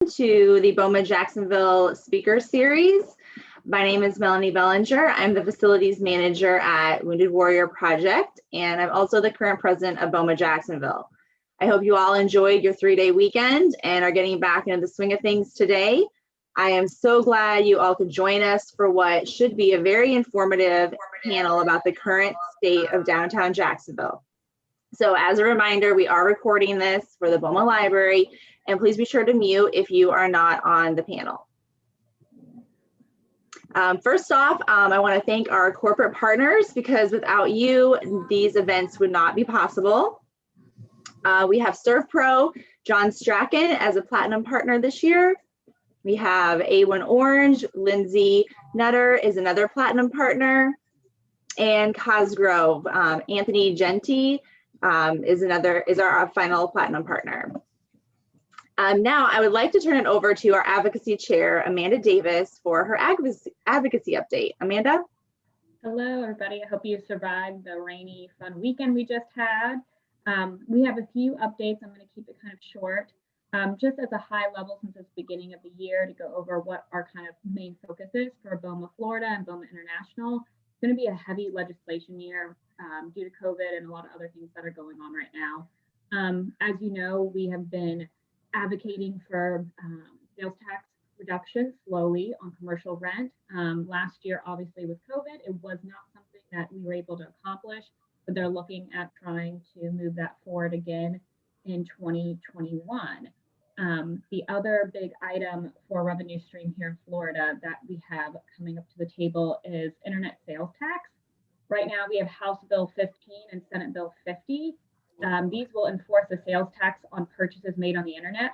to the BOMA Jacksonville Speaker Series. My name is Melanie Bellinger. I'm the Facilities Manager at Wounded Warrior Project, and I'm also the current president of BOMA Jacksonville. I hope you all enjoyed your 3-day weekend and are getting back into the swing of things today. I am so glad you all could join us for what should be a very informative panel about the current state of downtown Jacksonville. So as a reminder, we are recording this for the BOMA Library, and please be sure to mute if you are not on the panel. First off, I want to thank our corporate partners, because without you, these events would not be possible. We have ServPro, John Strachan as a platinum partner this year. We have A1 Orange, Lindsay Nutter is another platinum partner, and Cosgrove, Anthony Genti is our final platinum partner. Now I would like to turn it over to our advocacy chair, Amanda Davis, for her advocacy update. Amanda? Hello, everybody. I hope you survived the rainy, fun weekend we just had. We have a few updates. I'm going to keep it kind of short. Just as a high level, since it's the beginning of the year, to go over what our kind of main focus is for BOMA Florida and BOMA International. It's going to be a heavy legislation year due to COVID and a lot of other things that are going on right now. As you know, we have been advocating for sales tax reduction slowly on commercial rent. Last year, obviously with COVID, it was not something that we were able to accomplish, but they're looking at trying to move that forward again in 2021. The other big item for revenue stream here in Florida that we have coming up to the table is internet sales tax. Right now we have House Bill 15 and Senate Bill 50. These will enforce a sales tax on purchases made on the internet.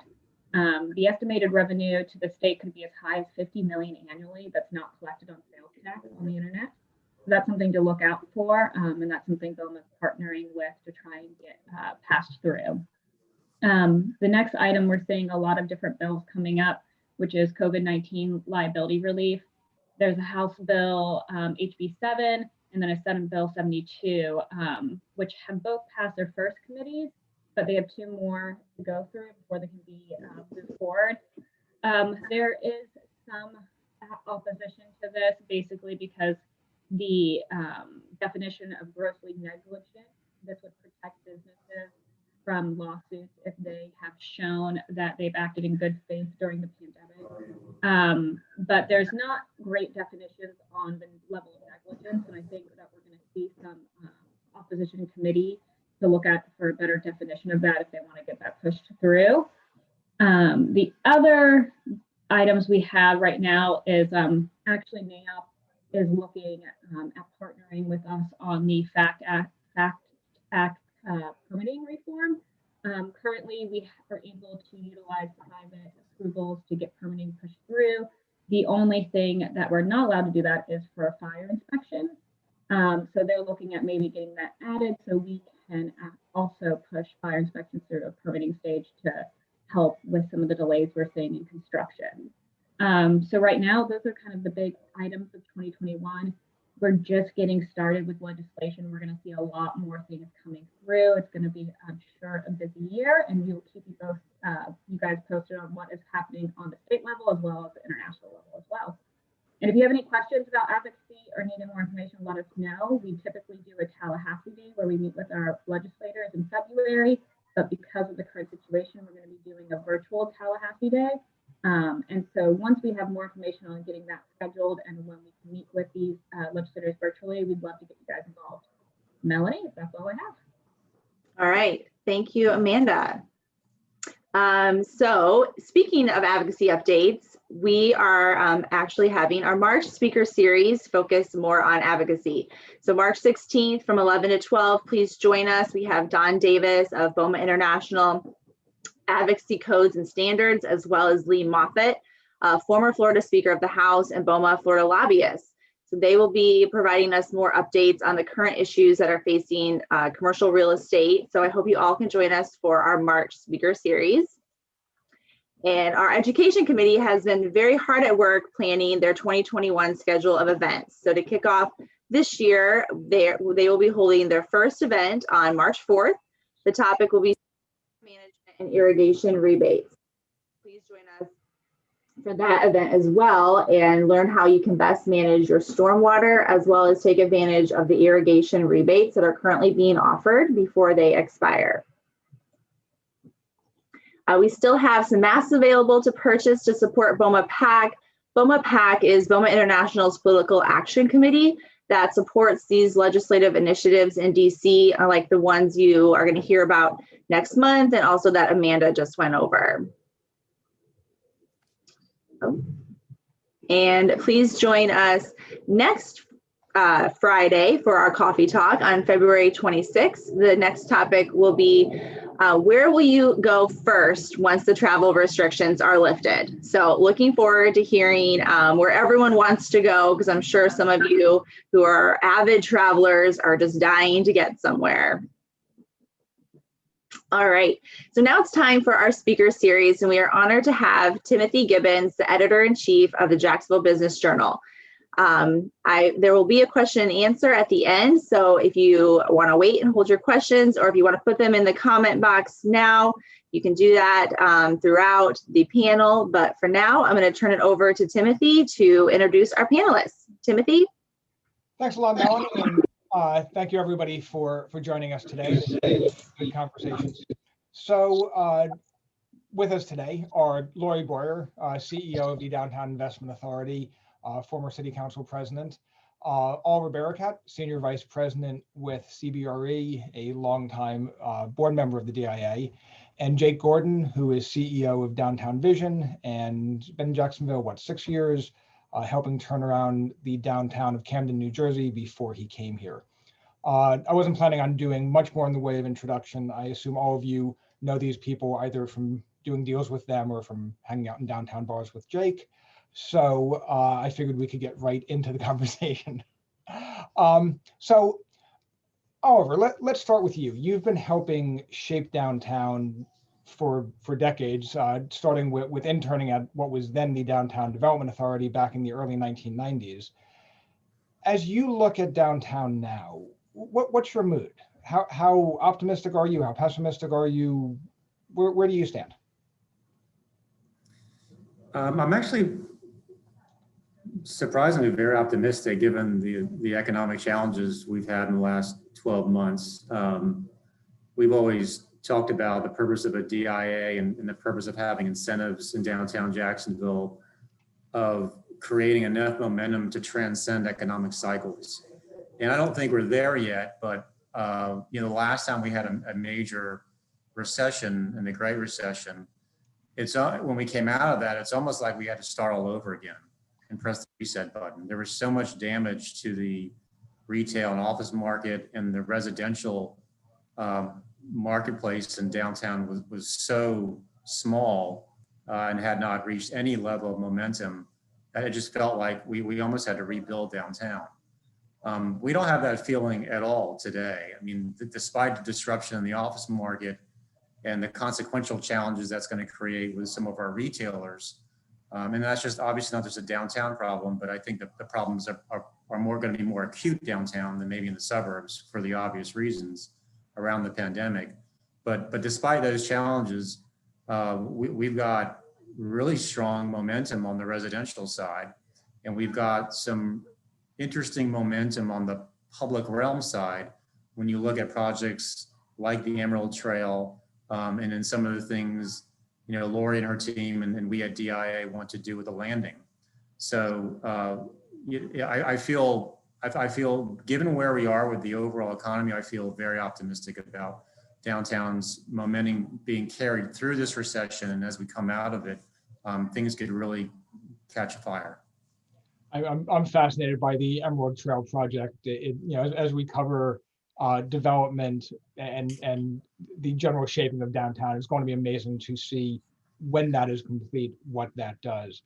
The estimated revenue to the state could be as high as $50 million annually that's not collected on sales tax on the internet. So that's something to look out for, and that's something BOMA is partnering with to try and get passed through. The next item, we're seeing a lot of different bills coming up, which is COVID-19 liability relief. There's a House Bill HB 7 and then a Senate Bill 72, which have both passed their first committees, but they have 2 more to go through before they can be moved forward. There is some opposition to this, basically because the definition of grossly negligent, this would protect businesses from lawsuits if they have shown that they've acted in good faith during the pandemic. But there's not great definitions on the level of negligence, and I think that we're going to see some opposition in committee to look at for a better definition of that if they want to get that pushed through. The other items we have right now is actually NAIOP is looking at partnering with us on the FACT Act permitting reform. Currently, we are able to utilize private approvals to get permitting pushed through. The only thing that we're not allowed to do that is for a fire inspection. So they're looking at maybe getting that added so we can also push fire inspections through a permitting stage to help with some of the delays we're seeing in construction. So right now, those are kind of the big items of 2021. We're just getting started with legislation. We're going to see a lot more things coming through. It's going to be, I'm sure, a busy year, and we will keep you both, you guys posted on what is happening on the state level as well as the international level as well. And if you have any questions about advocacy or need more information, let us know. We typically do a Tallahassee Day where we meet with our legislators in February, but because of the current situation, we're going to be doing a virtual Tallahassee Day. And so once we have more information on getting that scheduled and when we can meet with these legislators virtually, we'd love to get you guys involved. Melanie, that's all I have. All right. Thank you, Amanda. So speaking of advocacy updates, we are actually having our March speaker series focus more on advocacy. So March 16th from 11 to 12, please join us. We have Don Davis of BOMA International Advocacy Codes and Standards, as well as Lee Moffitt, former Florida Speaker of the House and BOMA Florida lobbyist. So they will be providing us more updates on the current issues that are facing commercial real estate. So I hope you all can join us for our March speaker series. And our education committee has been very hard at work planning their 2021 schedule of events. So to kick off this year, they will be holding their first event on March 4th. The topic will be management and irrigation rebates. Please join us for that event as well and learn how you can best manage your stormwater, as well as take advantage of the irrigation rebates that are currently being offered before they expire. We still have some masks available to purchase to support BOMA PAC. BOMA PAC is BOMA International's political action committee that supports these legislative initiatives in DC, like the ones you are going to hear about next month, and also that Amanda just went over. And please join us next Friday for our coffee talk on February 26th. The next topic will be where will you go first once the travel restrictions are lifted? So looking forward to hearing where everyone wants to go, because I'm sure some of you who are avid travelers are just dying to get somewhere. All right, so now it's time for our speaker series, and we are honored to have Timothy Gibbons, the editor-in-chief of the Jacksonville Business Journal. There will be a question and answer at the end, so if you want to wait and hold your questions, or if you want to put them in the comment box now, you can do that throughout the panel. But for now, I'm going to turn it over to Timothy to introduce our panelists. Timothy? Thanks a lot, Melanie, and thank you everybody for joining us today. Good conversations. So with us today are Lori Boyer, CEO of the Downtown Investment Authority, former City Council President, Oliver Barakat, Senior Vice President with CBRE, a longtime board member of the DIA, and Jake Gordon, who is CEO of Downtown Vision and been in Jacksonville, 6 years, helping turn around the downtown of Camden, New Jersey before he came here. I wasn't planning on doing much more in the way of introduction. I assume all of you know these people either from doing deals with them or from hanging out in downtown bars with Jake. So I figured we could get right into the conversation. So Oliver, let's start with you. You've been helping shape downtown for decades, starting with interning at what was then the Downtown Development Authority back in the early 1990s. As you look at downtown now, what's your mood? How optimistic are you? How pessimistic are you? Where do you stand? I'm actually surprisingly very optimistic given the economic challenges we've had in the last 12 months. We've always talked about the purpose of a DIA and the purpose of having incentives in downtown Jacksonville of creating enough momentum to transcend economic cycles. And I don't think we're there yet, but the last time we had a major recession, in the Great Recession, when we came out of that, it's almost like we had to start all over again and press the reset button. There was so much damage to the retail and office market, and the residential marketplace in downtown was so small and had not reached any level of momentum that it just felt like we almost had to rebuild downtown. We don't have that feeling at all today. I mean, despite the disruption in the office market and the consequential challenges that's going to create with some of our retailers, and that's just obviously not just a downtown problem, but I think that the problems are more going to be more acute downtown than maybe in the suburbs for the obvious reasons around the pandemic. But despite those challenges, we've got really strong momentum on the residential side, and we've got some interesting momentum on the public realm side when you look at projects like the Emerald Trail, and then some of the things Lori and her team and we at DIA want to do with the landing. So I feel given where we are with the overall economy, I feel very optimistic about downtown's momentum being carried through this recession, and as we come out of it, things could really catch fire. I'm fascinated by the Emerald Trail project. As we cover development and the general shaping of downtown, it's going to be amazing to see when that is complete, what that does.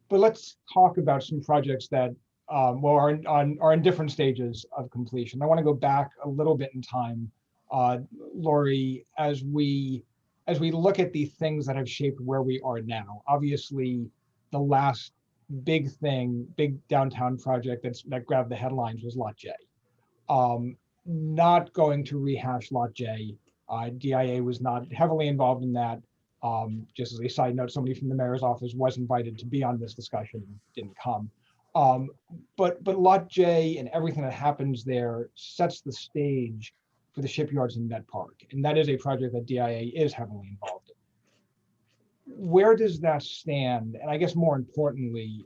But let's talk about some projects that are in different stages of completion. I want to go back a little bit in time, Lori, as we look at the things that have shaped where we are now. Obviously, the last big downtown project that grabbed the headlines was Lot J. Not going to rehash Lot J. DIA was not heavily involved in that. Just as a side note, somebody from the mayor's office was invited to be on this discussion, didn't come. But Lot J and everything that happens there sets the stage for the shipyards in Met Park. And that is a project that DIA is heavily involved in. Where does that stand? And I guess more importantly,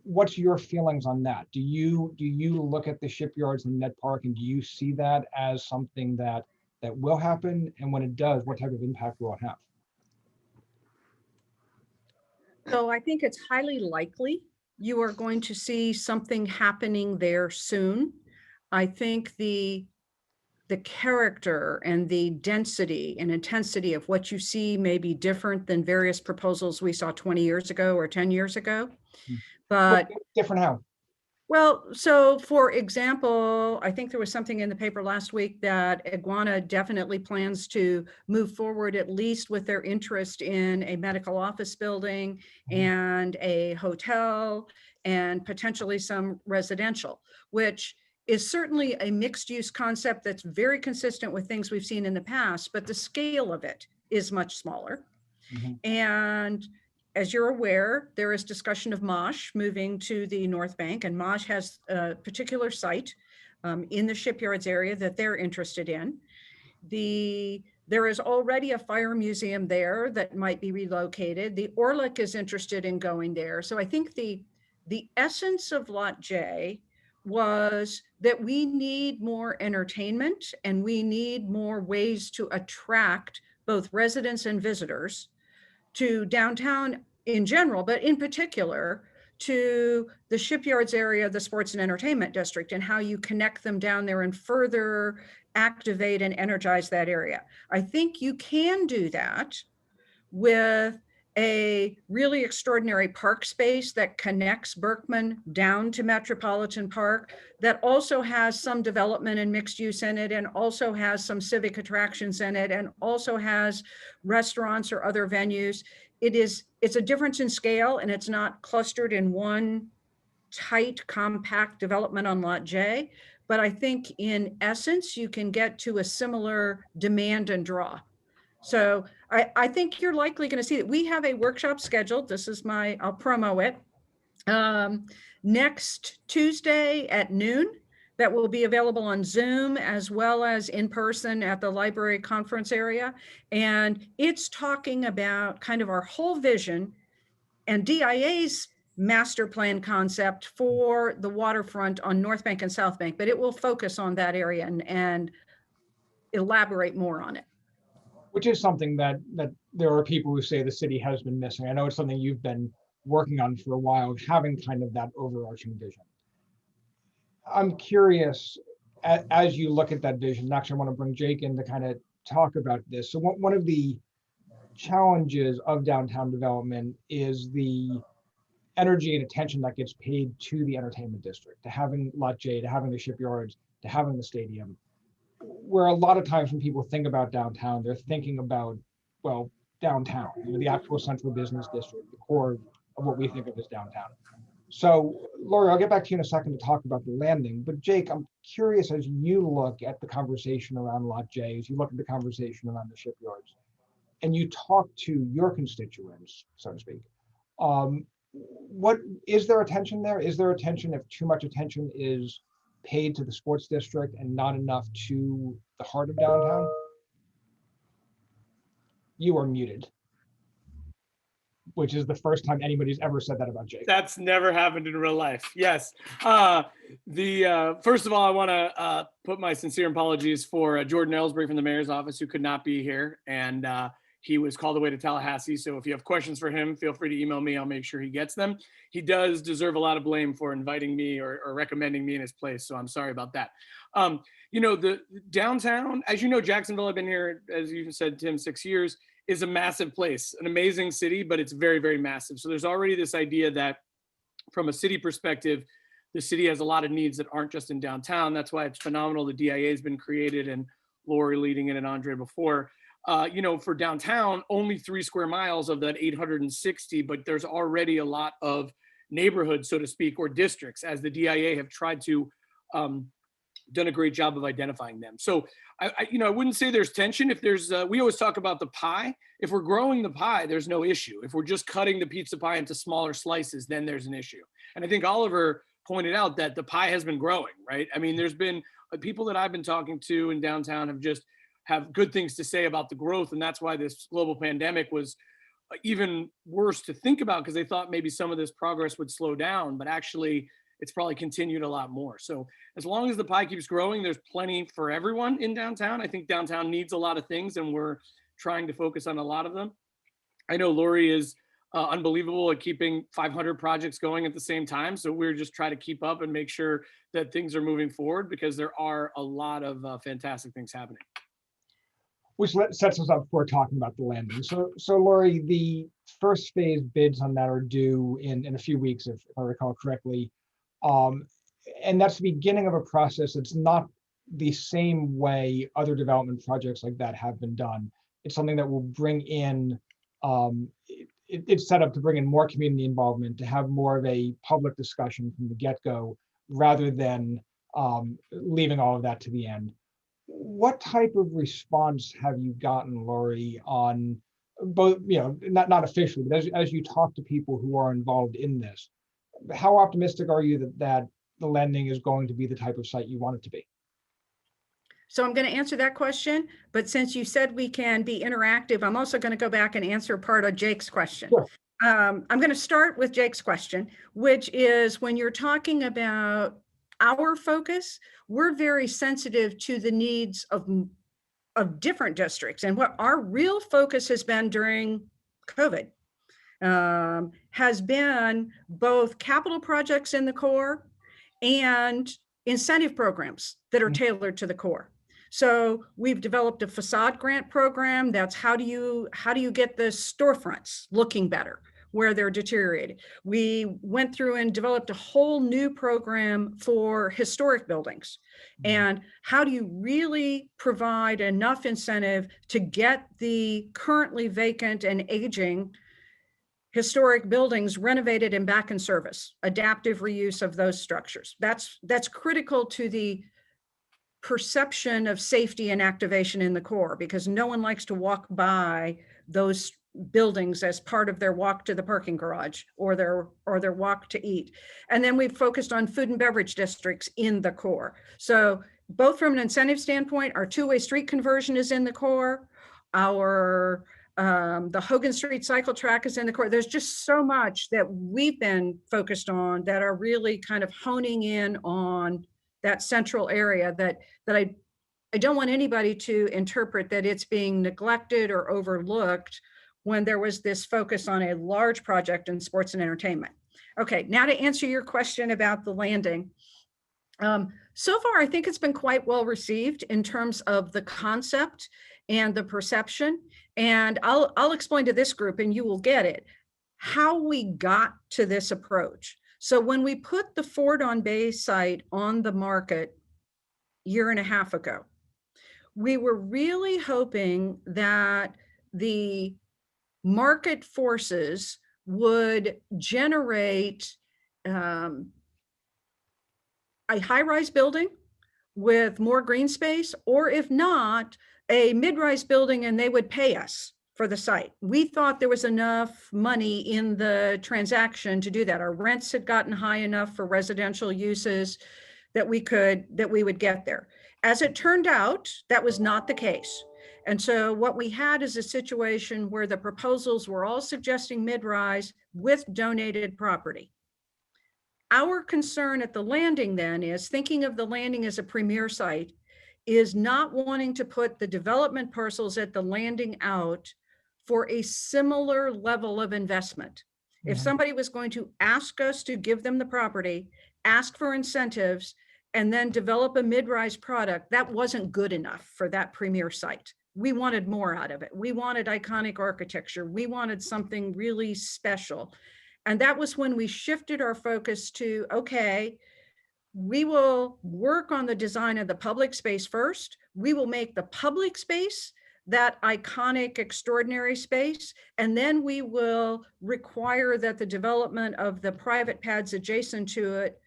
what's your feelings on that? Do you look at the shipyards in Met Park and do you see that as something that will happen? And when it does, what type of impact will it have? So I think it's highly likely you are going to see something happening there soon. I think the character and the density and intensity of what you see may be different than various proposals we saw 20 years ago or 10 years ago. But Different how? well, so for example, I think there was something in the paper last week that Iguana definitely plans to move forward, at least with their interest in a medical office building and a hotel and potentially some residential, which is certainly a mixed use concept that's very consistent with things we've seen in the past, but the scale of it is much smaller. And as you're aware, there is discussion of Mosh moving to the North Bank, and Mosh has a particular site in the shipyards area that they're interested in. There is already a fire museum there that might be relocated. The Orlick is interested in going there. So I think the essence of Lot J was that we need more entertainment and we need more ways to attract both residents and visitors to downtown in general, but in particular to the shipyards area, the sports and entertainment district, and how you connect them down there and further activate and energize that area. I think you can do that with a really extraordinary park space that connects Berkman down to Metropolitan Park, that also has some development and mixed use in it, and also has some civic attractions in it, and also has restaurants or other venues. It's a difference in scale, and it's not clustered in one tight, compact development on Lot J. But I think in essence, you can get to a similar demand and draw. So I think you're likely going to see that. We have a workshop scheduled. This is I'll promo it, next Tuesday at noon, that will be available on Zoom as well as in person at the library conference area. And it's talking about kind of our whole vision and DIA's master plan concept for the waterfront on North Bank and South Bank, but it will focus on that area and elaborate more on it. Which is something that there are people who say the city has been missing. I know it's something you've been working on for a while, having kind of that overarching vision. I'm curious, as you look at that vision, actually I want to bring Jake in to kind of talk about this. So one of the challenges of downtown development is the energy and attention that gets paid to the entertainment district, to having Lot J, to having the shipyards, to having the stadium. Where a lot of times when people think about downtown, they're thinking about, well, downtown, the actual central business district, the core of what we think of as downtown. So, Lori, I'll get back to you in a second to talk about the landing. But Jake, I'm curious, as you look at the conversation around Lot J, as you look at the conversation around the shipyards, and you talk to your constituents, so to speak, what is there attention there? Is there attention if too much attention is paid to the sports district and not enough to the heart of downtown? You are muted, which is the first time anybody's ever said that about Jake. That's never happened in real life. Yes. First of all, I want to put my sincere apologies for Jordan Ellsbury from the mayor's office, who could not be here. And he was called away to Tallahassee. So if you have questions for him, feel free to email me. I'll make sure he gets them. He does deserve a lot of blame for inviting me or recommending me in his place. So I'm sorry about that. The downtown, as you know, Jacksonville, I've been here, as you said, Tim, 6 years, is a massive place, an amazing city, but it's very, very massive. So there's already this idea that from a city perspective, the city has a lot of needs that aren't just in downtown. That's why it's phenomenal. The DIA has been created and Lori leading it and Andre before. For downtown, only 3 square miles of that 860, but there's already a lot of neighborhoods, so to speak, or districts, as the DIA have tried to done a great job of identifying them. So I wouldn't say there's tension. If there's, we always talk about the pie. If we're growing the pie, there's no issue. If we're just cutting the pizza pie into smaller slices, then there's an issue. And I think Oliver pointed out that the pie has been growing, right? I mean, there's been people that I've been talking to in downtown have good things to say about the growth. And that's why this global pandemic was even worse to think about, because they thought maybe some of this progress would slow down, but actually it's probably continued a lot more. So as long as the pie keeps growing, there's plenty for everyone in downtown. I think downtown needs a lot of things, and we're trying to focus on a lot of them. I know Lori is unbelievable at keeping 500 projects going at the same time. So we're just trying to keep up and make sure that things are moving forward, because there are a lot of fantastic things happening. Which sets us up for talking about the landing. So Lori, the first phase bids on that are due in a few weeks, if I recall correctly. And that's the beginning of a process that's not the same way other development projects like that have been done. It's something that will bring in, it's set up to bring in more community involvement, to have more of a public discussion from the get-go, rather than leaving all of that to the end. What type of response have you gotten, Lori, on both, not officially, but as you talk to people who are involved in this? How optimistic are you that the landing is going to be the type of site you want it to be? So I'm going to answer that question, but since you said we can be interactive, I'm also going to go back and answer part of Jake's question. Sure. I'm going to start with Jake's question, which is, when you're talking about our focus, we're very sensitive to the needs of different districts. And what our real focus has been during COVID has been both capital projects in the core and incentive programs that are tailored to the core. So we've developed a facade grant program. That's how do you get the storefronts looking better where they're deteriorated. We went through and developed a whole new program for historic buildings. And how do you really provide enough incentive to get the currently vacant and aging historic buildings renovated and back in service, adaptive reuse of those structures. That's critical to the perception of safety and activation in the core, because no one likes to walk by those buildings as part of their walk to the parking garage or their walk to eat. And then we've focused on food and beverage districts in the core. So both from an incentive standpoint, our two-way street conversion is in the core. The Hogan Street cycle track is in the core. There's just so much that we've been focused on that are really kind of honing in on that central area that I don't want anybody to interpret that it's being neglected or overlooked when there was this focus on a large project in sports and entertainment. Okay, now to answer your question about the landing. So far, I think it's been quite well received in terms of the concept and the perception. And I'll explain to this group, and you will get it, how we got to this approach. So when we put the Ford on Bay site on the market a year and a half ago, we were really hoping that the market forces would generate a high-rise building with more green space, or if not, a mid-rise building, and they would pay us for the site. We thought there was enough money in the transaction to do that. Our rents had gotten high enough for residential uses that we would get there. As it turned out, that was not the case. And so what we had is a situation where the proposals were all suggesting mid-rise with donated property. Our concern at the landing then is, thinking of the landing as a premier site, is not wanting to put the development parcels at the landing out for a similar level of investment. If somebody was going to ask us to give them the property, ask for incentives, and then develop a mid-rise product, that wasn't good enough for that premier site. We wanted more out of it. We wanted iconic architecture. We wanted something really special. And that was when we shifted our focus to, okay, we will work on the design of the public space first. We will make the public space that iconic, extraordinary space. And then we will require that the development of the private pads adjacent to it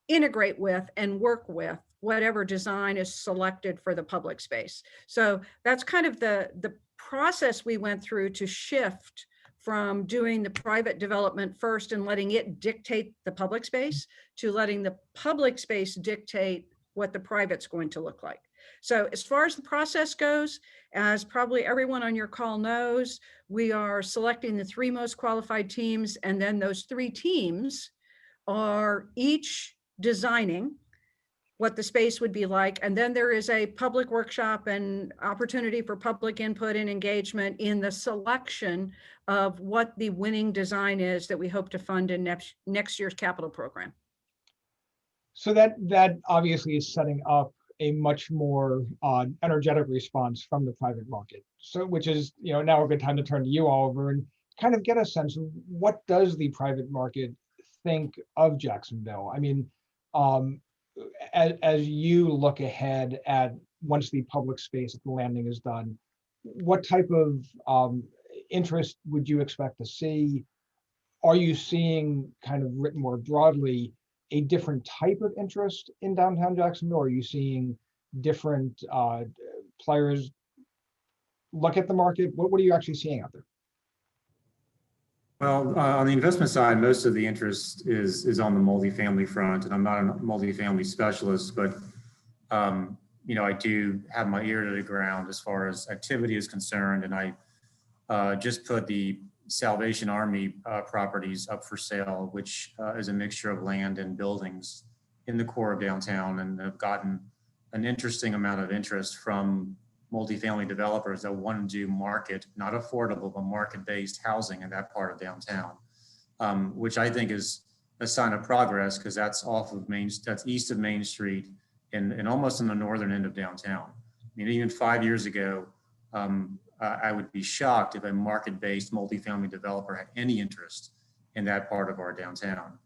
integrate with and work with whatever design is selected for the public space. So that's kind of the process we went through to shift from doing the private development first and letting it dictate the public space to letting the public space dictate what the private's going to look like. So as far as the process goes, as probably everyone on your call knows, we are selecting the 3 most qualified teams, and then those 3 teams are each designing what the space would be like. And then there is a public workshop and opportunity for public input and engagement in the selection of what the winning design is that we hope to fund in next year's capital program. So that obviously is setting up a much more energetic response from the private market. So, which is, now a good time to turn to you, Oliver, and kind of get a sense of what does the private market think of Jacksonville? I mean, as you look ahead at once the public space at the landing is done, what type of interest would you expect to see? Are you seeing, kind of written more broadly, a different type of interest in downtown Jacksonville? Are you seeing different players look at the market? What are you actually seeing out there? Well, on the investment side, most of the interest is on the multifamily front, and I'm not a multifamily specialist, but I do have my ear to the ground as far as activity is concerned, and I just put the Salvation Army properties up for sale, which is a mixture of land and buildings in the core of downtown, and have gotten an interesting amount of interest from multifamily developers that want to do market, not affordable, but market-based housing in that part of downtown, which I think is a sign of progress, because that's that's east of Main Street and almost on the northern end of downtown. I mean, even 5 years ago, I would be shocked if a market-based multifamily developer had any interest in that part of our downtown.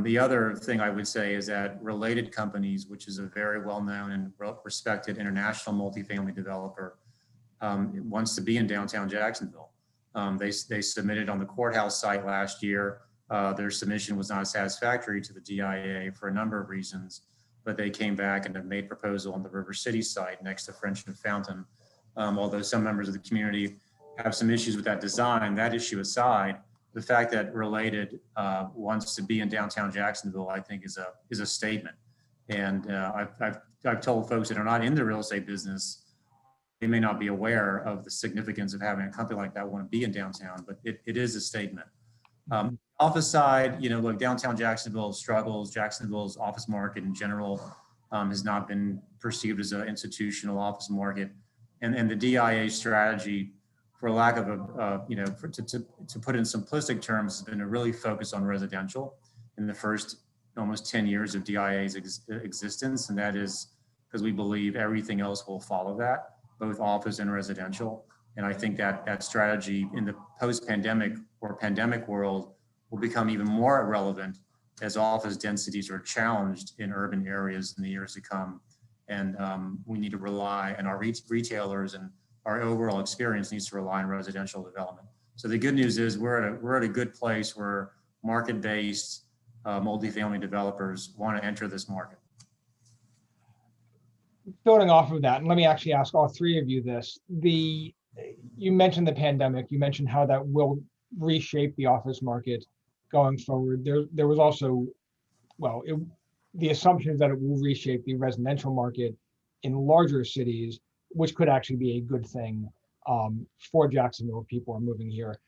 The other thing I would say is that Related Companies, which is a very well-known and respected international multifamily developer, wants to be in downtown Jacksonville. They submitted on the courthouse site last year. Their submission was not satisfactory to the DIA for a number of reasons, but they came back and have made proposal on the River City site next to French and Fountain. Although some members of the community have some issues with that design, that issue aside, the fact that Related wants to be in downtown Jacksonville, I think is a statement. And I've told folks that are not in the real estate business, they may not be aware of the significance of having a company like that want to be in downtown, but it is a statement. Office side, look, downtown Jacksonville struggles. Jacksonville's office market in general has not been perceived as an institutional office market. And the DIA strategy, for lack of to put it in simplistic terms, has been to really focus on residential in the first almost 10 years of DIA's existence. And that is because we believe everything else will follow that, both office and residential. And I think that strategy in the post-pandemic or pandemic world will become even more relevant as office densities are challenged in urban areas in the years to come. And we need to rely, and our retailers and our overall experience needs to rely on residential development. So the good news is we're at a good place where market-based multifamily developers want to enter this market. Building off of that, and let me actually ask all 3 of you this. You mentioned the pandemic, you mentioned how that will reshape the office market going forward. There was also, the assumption is that it will reshape the residential market in larger cities, which could actually be a good thing for Jacksonville if people are moving here.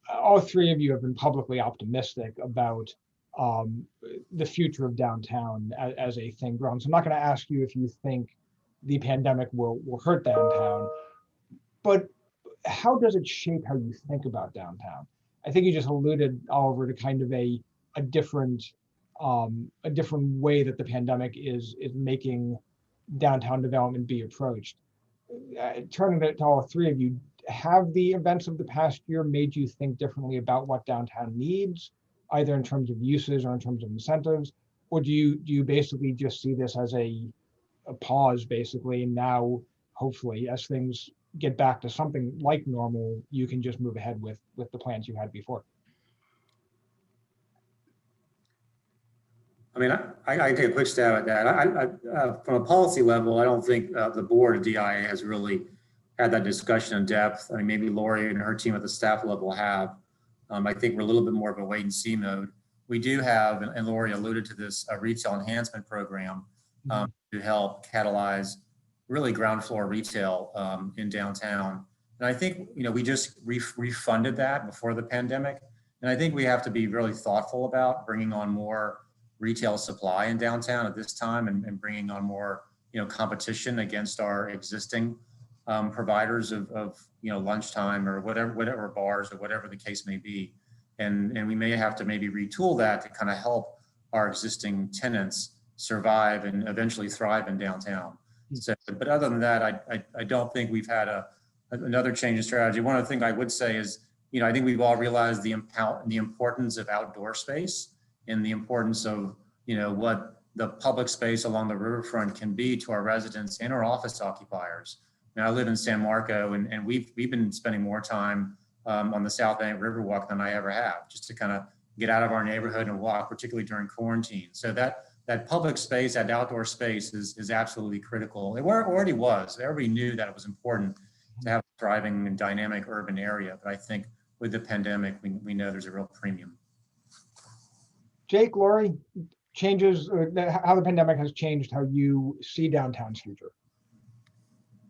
All 3 of you have been publicly optimistic about the future of downtown as a thing growing. So I'm not going to ask you if you think the pandemic will hurt downtown, but how does it shape how you think about downtown? I think you just alluded, Oliver, to kind of a different way that the pandemic is making downtown development be approached. Turning it to all 3 of you, have the events of the past year made you think differently about what downtown needs, either in terms of uses or in terms of incentives, or do you basically just see this as a pause, basically, and now hopefully as things get back to something like normal, you can just move ahead with the plans you had before? I mean, I can take a quick stab at that. From a policy level, I don't think the board of DIA has really had that discussion in depth. I mean, maybe Lori and her team at the staff level have. I think we're a little bit more of a wait and see mode. We do have, and Lori alluded to this, a retail enhancement program to help catalyze really ground floor retail in downtown. And I think, we just refunded that before the pandemic. And I think we have to be really thoughtful about bringing on more retail supply in downtown at this time and bringing on more, competition against our existing providers of lunchtime or whatever bars or whatever the case may be. And we may have to maybe retool that to kind of help our existing tenants survive and eventually thrive in downtown. So, but other than that, I don't think we've had another change in strategy. One of the things I would say is, I think we've all realized the importance of outdoor space and the importance of, what the public space along the riverfront can be to our residents and our office occupiers. Now, I live in San Marco, and we've been spending more time on the South Bank Riverwalk than I ever have, just to kind of get out of our neighborhood and walk, particularly during quarantine. So that public space, that outdoor space is absolutely critical. It already was. Everybody knew that it was important to have a thriving and dynamic urban area. But I think with the pandemic, we know there's a real premium. Jake, Lori, changes, how the pandemic has changed how you see downtown's future.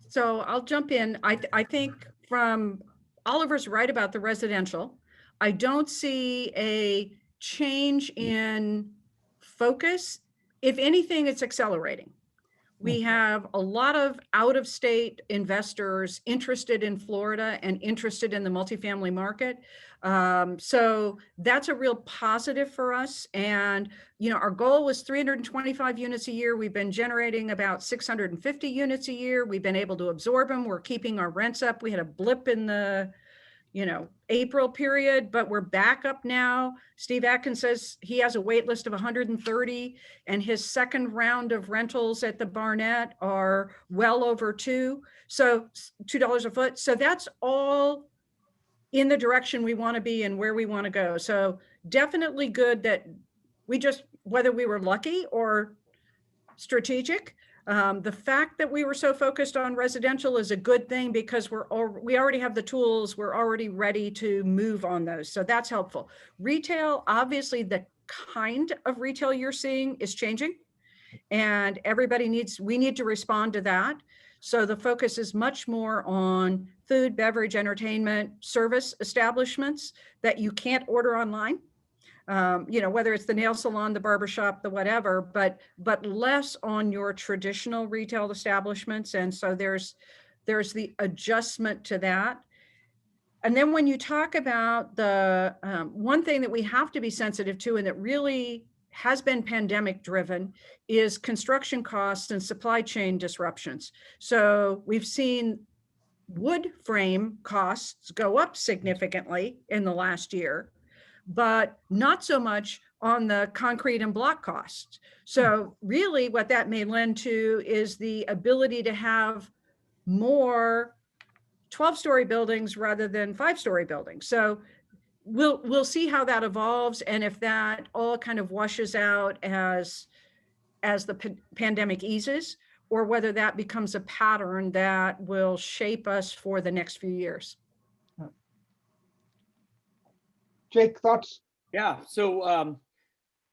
So I'll jump in. I think from Oliver's right about the residential. I don't see a change in focus. If anything, it's accelerating. We have a lot of out-of-state investors interested in Florida and interested in the multifamily market. So that's a real positive for us. And, our goal was 325 units a year. We've been generating about 650 units a year. We've been able to absorb them. We're keeping our rents up. We had a blip in the April period, but we're back up now. Steve Atkins says he has a wait list of 130, and his second round of rentals at the Barnett are well over $2 a foot. So that's all in the direction we want to be and where we want to go. So definitely good that whether we were lucky or strategic, the fact that we were so focused on residential is a good thing because we already have the tools. We're already ready to move on those. So that's helpful. Retail, obviously the kind of retail you're seeing is changing, and we need to respond to that. So the focus is much more on food, beverage, entertainment, service establishments that you can't order online. Whether it's the nail salon, the barbershop, the whatever, but less on your traditional retail establishments. And so there's the adjustment to that. And then when you talk about the one thing that we have to be sensitive to, and that really has been pandemic driven, is construction costs and supply chain disruptions. So we've seen wood frame costs go up significantly in the last year, but not so much on the concrete and block costs. So really what that may lend to is the ability to have more 12-story buildings rather than 5-story buildings. So we'll see how that evolves, and if that all kind of washes out as the pandemic eases, or whether that becomes a pattern that will shape us for the next few years. Jake, thoughts? Yeah. So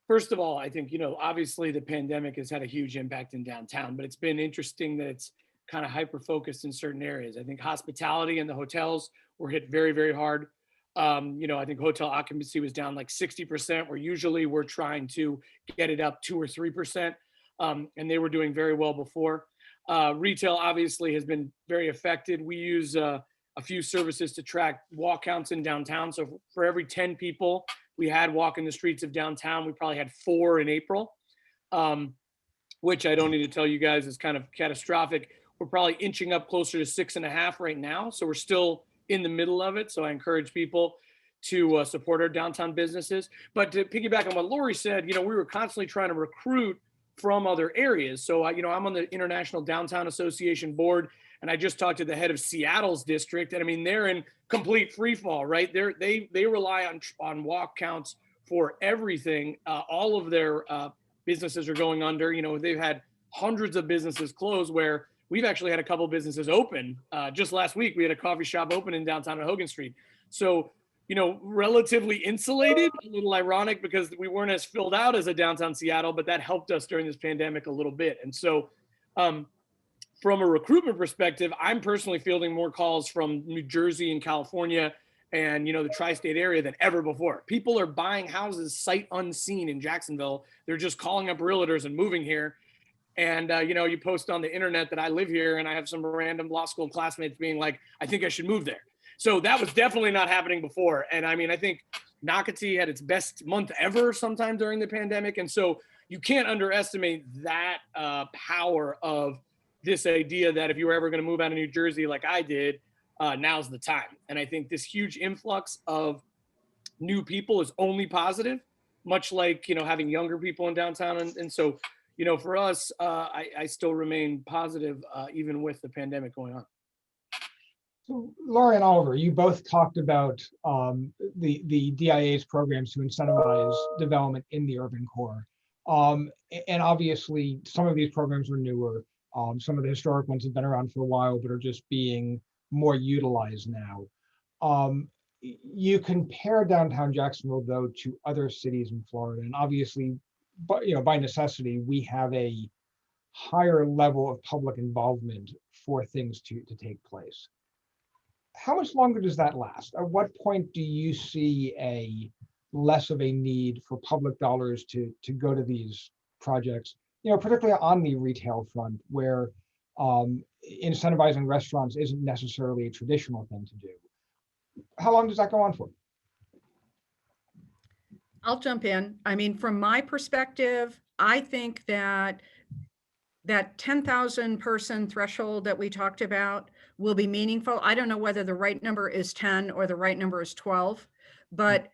first of all, I think, obviously the pandemic has had a huge impact in downtown, but it's been interesting that it's kind of hyper-focused in certain areas. I think hospitality and the hotels were hit very, very hard. I think hotel occupancy was down like 60%, where usually we're trying to get it up 2 or 3%. And they were doing very well before. Retail obviously has been very affected. We use a few services to track walk counts in downtown. So for every 10 people we had walking the streets of downtown, we probably had 4 in April, which I don't need to tell you guys is kind of catastrophic. We're probably inching up closer to 6.5 right now. So we're still in the middle of it. So I encourage people to support our downtown businesses. But to piggyback on what Lori said, we were constantly trying to recruit from other areas. So, I'm on the International Downtown Association board, and I just talked to the head of Seattle's district. And I mean, they're in complete free fall, right? They rely on walk counts for everything. All of their businesses are going under. You know, they've had hundreds of businesses close, where we've actually had a couple businesses open. Just last week, we had a coffee shop open in downtown on Hogan Street. So, you know, relatively insulated, a little ironic because we weren't as filled out as a downtown Seattle, but that helped us during this pandemic a little bit. And so from a recruitment perspective, I'm personally fielding more calls from New Jersey and California and, you know, the tri-state area than ever before. People are buying houses sight unseen in Jacksonville. They're just calling up realtors and moving here. And, you know, you post on the internet that I live here, and I have some random law school classmates being like, I think I should move there. So that was definitely not happening before. And I mean, I think Nocatee had its best month ever sometime during the pandemic. And so you can't underestimate that power of this idea that if you were ever going to move out of New Jersey like I did, now's the time. And I think this huge influx of new people is only positive, much like, you know, having younger people in downtown. And so, you know, for us, I still remain positive even with the pandemic going on. So Laura and Oliver, you both talked about the DIA's programs to incentivize development in the urban core. And obviously, some of these programs are newer. Some of the historic ones have been around for a while, but are just being more utilized now. You compare downtown Jacksonville, though, to other cities in Florida, and obviously, but you know, by necessity, we have a higher level of public involvement for things to take place. How much longer does that last? At what point do you see a less of a need for public dollars to go to these projects, you know, particularly on the retail front, where incentivizing restaurants isn't necessarily a traditional thing to do? How long does that go on for? I'll jump in. I mean, from my perspective, I think that 10,000 person threshold that we talked about will be meaningful. I don't know whether the right number is 10 or the right number is 12, but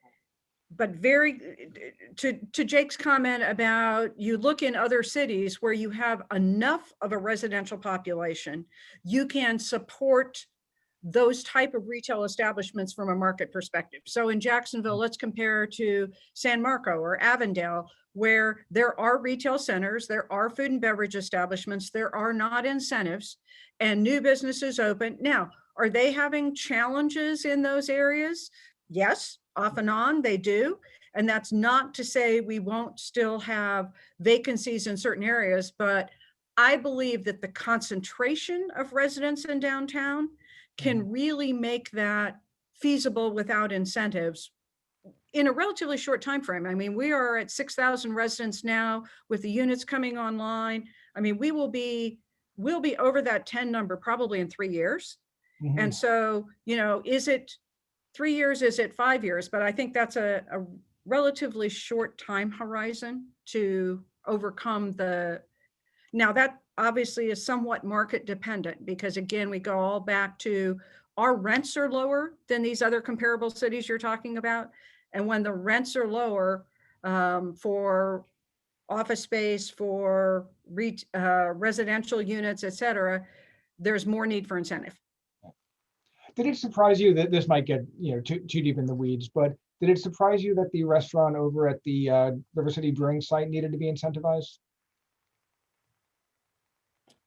very, to Jake's comment about, you look in other cities where you have enough of a residential population, you can support those type of retail establishments from a market perspective. So in Jacksonville, let's compare to San Marco or Avondale, where there are retail centers, there are food and beverage establishments, there are not incentives, and new businesses open. Now, are they having challenges in those areas? Yes, off and on they do. And that's not to say we won't still have vacancies in certain areas, but I believe that the concentration of residents in downtown can really make that feasible without incentives in a relatively short time frame. I mean, we are at 6,000 residents now with the units coming online. I mean, we'll be over that 10 number probably in 3 years. Mm-hmm. And so, you know, is it 3 years? Is it 5 years? But I think that's a relatively short time horizon to overcome now that obviously is somewhat market dependent, because again, we go all back to our rents are lower than these other comparable cities you're talking about. And when the rents are lower for office space, for residential units, et cetera, there's more need for incentive. Did it surprise you that this might get, you know, too deep in the weeds, but did it surprise you that the restaurant over at the River City Brewing site needed to be incentivized?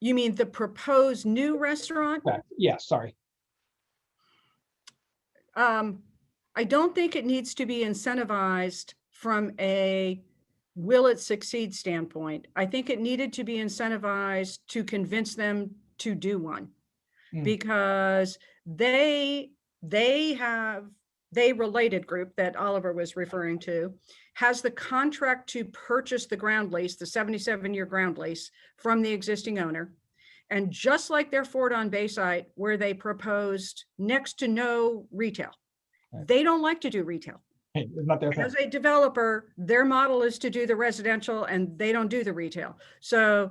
You mean the proposed new restaurant? Yeah, sorry. I don't think it needs to be incentivized from a will it succeed standpoint. I think it needed to be incentivized to convince them to do one, because they related group that Oliver was referring to has the contract to purchase the ground lease, the 77-year ground lease from the existing owner. And just like their Fort on Bay site, where they proposed next to no retail, they don't like to do retail. Hey, it's not their thing. As a developer, their model is to do the residential and they don't do the retail. So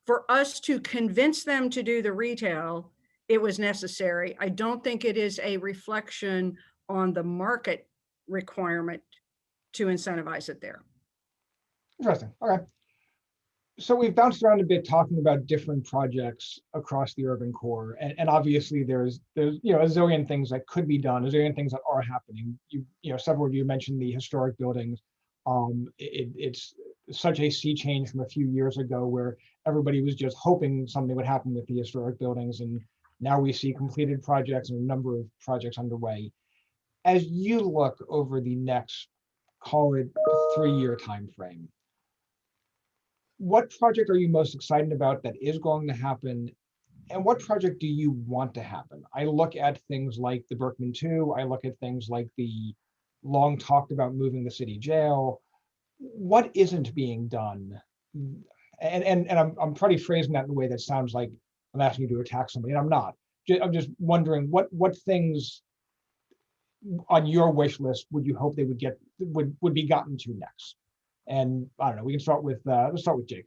for us to convince them to do the retail, it was necessary. I don't think it is a reflection on the market requirement to incentivize it there. Interesting. Okay. So we've bounced around a bit talking about different projects across the urban core, and obviously there's you know, a zillion things that could be done, a zillion things that are happening. You know, several of you mentioned the historic buildings. It's such a sea change from a few years ago where everybody was just hoping something would happen with the historic buildings. And now we see completed projects and a number of projects underway. As you look over the next, call it 3-year time frame, what project are you most excited about that is going to happen? And what project do you want to happen? I look at things like the Berkman 2. I look at things like the long talked about moving the city jail. What isn't being done? And I'm probably phrasing that in a way that sounds like I'm asking you to attack somebody, and I'm not. I'm just wondering what things on your wish list would you hope they would get would be gotten to next? And I don't know. We can start with let's start with Jake.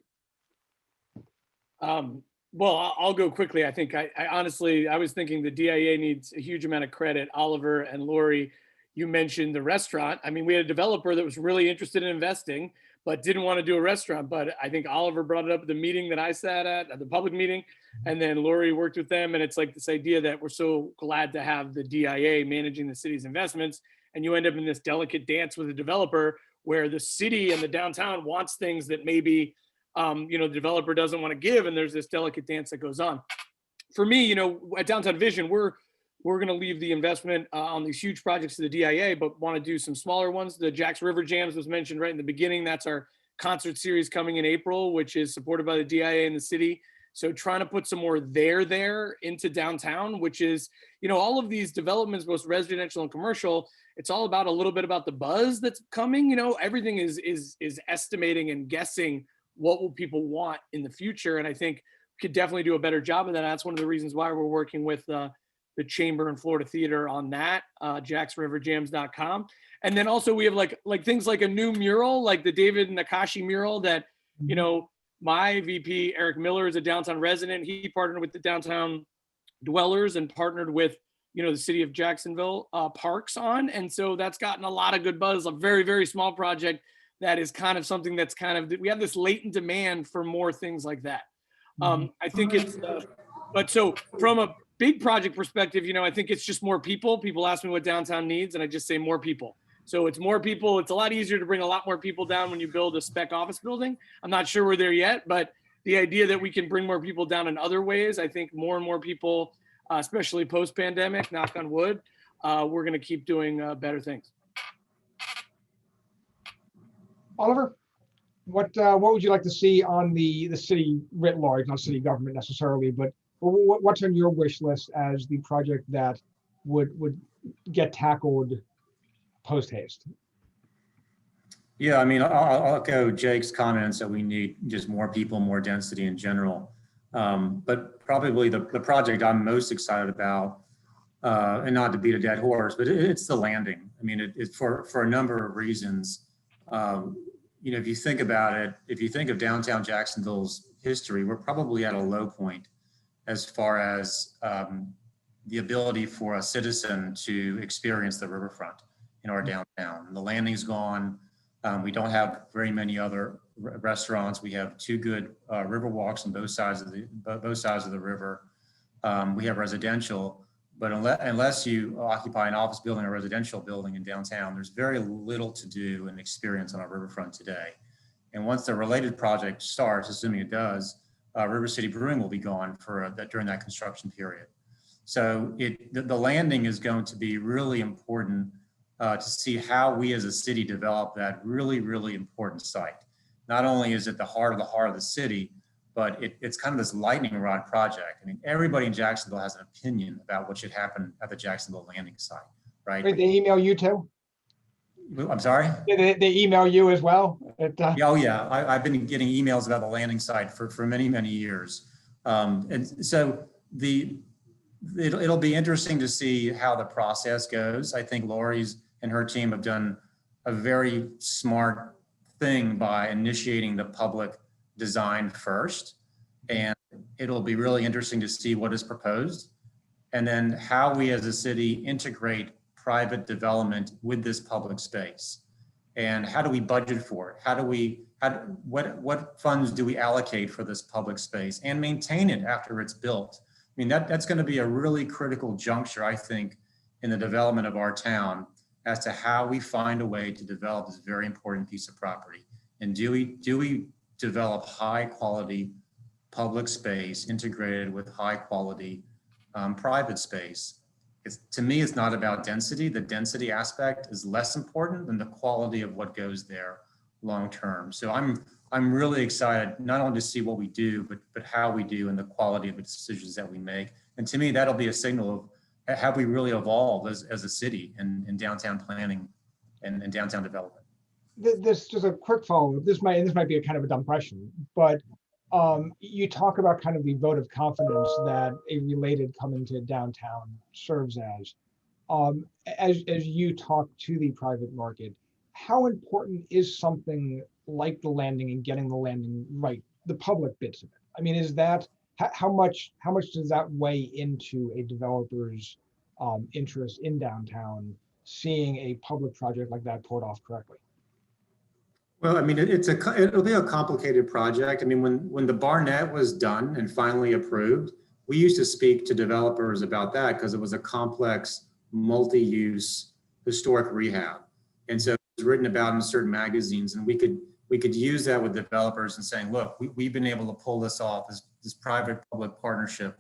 Well, I'll go quickly. I think I honestly, I was thinking the DIA needs a huge amount of credit. Oliver and Lori, you mentioned the restaurant. I mean, we had a developer that was really interested in investing, but didn't want to do a restaurant. But I think Oliver brought it up at the meeting that I sat at the public meeting. And then Lori worked with them. And it's like this idea that we're so glad to have the DIA managing the city's investments. And you end up in this delicate dance with a developer where the city and the downtown wants things that maybe the developer doesn't want to give, and there's this delicate dance that goes on. For me, at Downtown Vision, we're going to leave the investment on these huge projects to the DIA, but want to do some smaller ones. The Jax River Jams was mentioned right in the beginning. That's our concert series coming in April, which is supported by the DIA and the city. So trying to put some more there into downtown, which is, all of these developments, both residential and commercial, it's all about a little bit about the buzz that's coming. Everything is estimating and guessing what will people want in the future. And I think we could definitely do a better job of that. That's one of the reasons why we're working with the Chamber and Florida Theater on that, jaxriverjams.com. And then also we have like things like a new mural, like the David Nakashi mural that, my VP, Eric Miller, is a downtown resident. He partnered with the Downtown Dwellers and partnered with, the city of Jacksonville Parks on. And so that's gotten a lot of good buzz, a very, very small project that is kind of something that's we have this latent demand for more things like that. I think it's, but so from a big project perspective, I think it's just more people. People ask me what downtown needs, and I just say more people. So it's more people. It's a lot easier to bring a lot more people down when you build a spec office building. I'm not sure we're there yet, but the idea that we can bring more people down in other ways, I think more and more people, especially post-pandemic, knock on wood, we're going to keep doing better things. Oliver, what would you like to see on the city writ large, not city government necessarily, but what's on your wish list as the project that would get tackled post haste? Yeah, I mean, I'll echo Jake's comments that we need just more people, more density in general. But probably the project I'm most excited about, and not to beat a dead horse, but it's the landing. I mean, it's for a number of reasons. If you think about it, if you think of downtown Jacksonville's history, we're probably at a low point as far as the ability for a citizen to experience the riverfront in our downtown. The landing's gone. We don't have very many other restaurants. We have 2 good river walks on both sides of the river. We have residential, but unless you occupy an office building or residential building in downtown, there's very little to do and experience on our riverfront today. And once the related project starts, assuming it does, River City Brewing will be gone during that construction period. So the landing is going to be really important to see how we as a city develop that really, really important site. Not only is it the heart of the city, but it's kind of this lightning rod project. I mean, everybody in Jacksonville has an opinion about what should happen at the Jacksonville landing site, right? Wait, they email you too? I'm sorry? They email you as well? Oh yeah, I've been getting emails about the landing site for many, many years. And so it'll be interesting to see how the process goes. I think Lori's and her team have done a very smart thing by initiating the public design first. And it'll be really interesting to see what is proposed and then how we as a city integrate private development with this public space. And how do we budget for it? What funds do we allocate for this public space and maintain it after it's built? I mean, that's going to be a really critical juncture, I think, in the development of our town as to how we find a way to develop this very important piece of property And do we develop high quality public space integrated with high quality private space? To me, it's not about density. The density aspect is less important than the quality of what goes there long term. So I'm really excited not only to see what we do, but how we do and the quality of the decisions that we make. And to me, that'll be a signal of have we really evolved as a city in downtown planning and downtown development. This just a quick follow-up. This might be a kind of a dumb question, but you talk about kind of the vote of confidence that a related coming to downtown serves as. As you talk to the private market, how important is something like the landing and getting the landing right, the public bits of it? I mean, is that how much does that weigh into a developer's interest in downtown, seeing a public project like that pulled off correctly? Well, I mean, it'll be a complicated project. I mean, when the Barnett was done and finally approved, we used to speak to developers about that because it was a complex, multi-use historic rehab. And so it was written about in certain magazines, and we could use that with developers and saying, look, we've been able to pull this off, this private-public partnership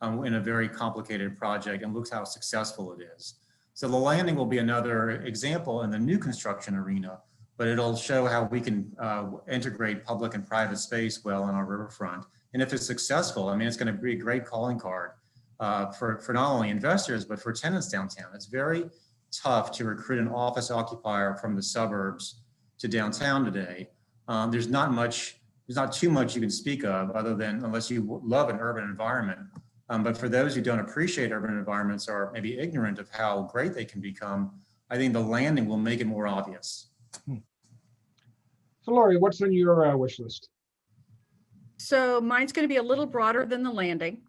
in a very complicated project, and look how successful it is. So the landing will be another example in the new construction arena, but it'll show how we can integrate public and private space well on our riverfront. And if it's successful, I mean, it's going to be a great calling card for not only investors, but for tenants downtown. It's very tough to recruit an office occupier from the suburbs to downtown today. There's not too much you can speak of other than unless you love an urban environment. But for those who don't appreciate urban environments or maybe ignorant of how great they can become, I think the landing will make it more obvious. So Lori, what's on your wish list? So mine's going to be a little broader than the landing.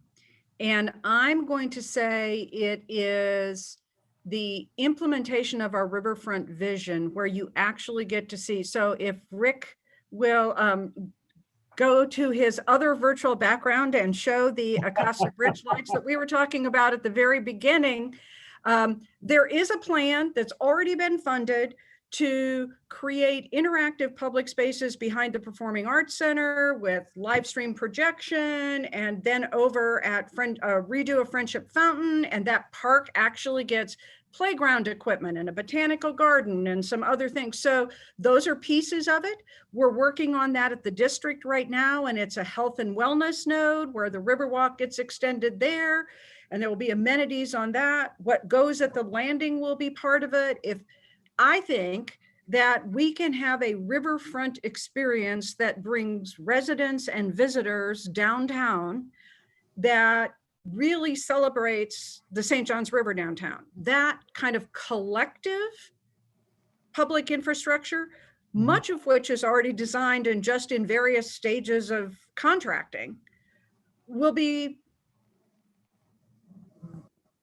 And I'm going to say it is the implementation of our riverfront vision where you actually get to see. So if Rick will go to his other virtual background and show the Acosta Bridge lights that we were talking about at the very beginning, there is a plan that's already been funded to create interactive public spaces behind the Performing Arts Center with live stream projection, and then over at redo of Friendship Fountain, and that park actually gets playground equipment and a botanical garden and some other things. So those are pieces of it. We're working on that at the district right now, and it's a health and wellness node where the Riverwalk gets extended there, and there will be amenities on that. What goes at the landing will be part of it. I think that we can have a riverfront experience that brings residents and visitors downtown that really celebrates the St. Johns River downtown. That kind of collective public infrastructure, much of which is already designed and just in various stages of contracting, will be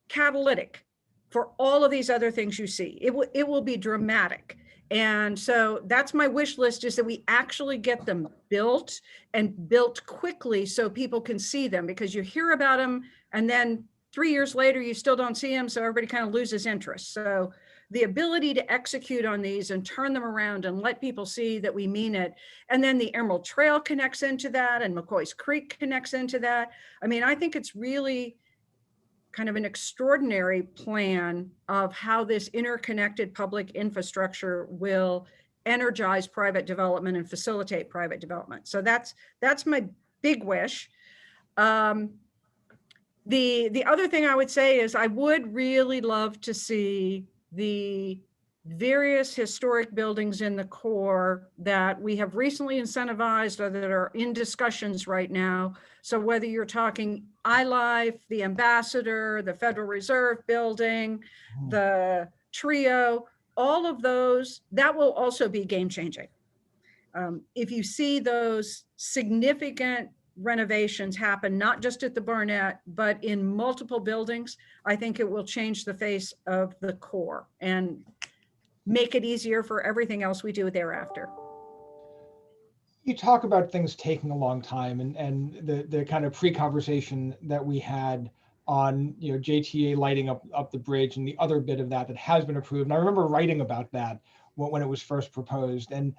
catalytic for all of these other things you see. It will be dramatic. And so that's my wish list, is that we actually get them built and built quickly so people can see them, because you hear about them and then 3 years later, you still don't see them. So everybody kind of loses interest. So the ability to execute on these and turn them around and let people see that we mean it. And then the Emerald Trail connects into that, and McCoy's Creek connects into that. I mean, I think it's really kind of an extraordinary plan of how this interconnected public infrastructure will energize private development and facilitate private development. So that's my big wish. The other thing I would say is I would really love to see the various historic buildings in the core that we have recently incentivized or that are in discussions right now. So whether you're talking iLife, the Ambassador, the Federal Reserve Building, the Trio, all of those, that will also be game changing. If you see those significant renovations happen, not just at the Barnett, but in multiple buildings, I think it will change the face of the core and make it easier for everything else we do thereafter. You talk about things taking a long time, and the kind of pre-conversation that we had on JTA lighting up the bridge and the other bit of that has been approved. And I remember writing about that when it was first proposed. And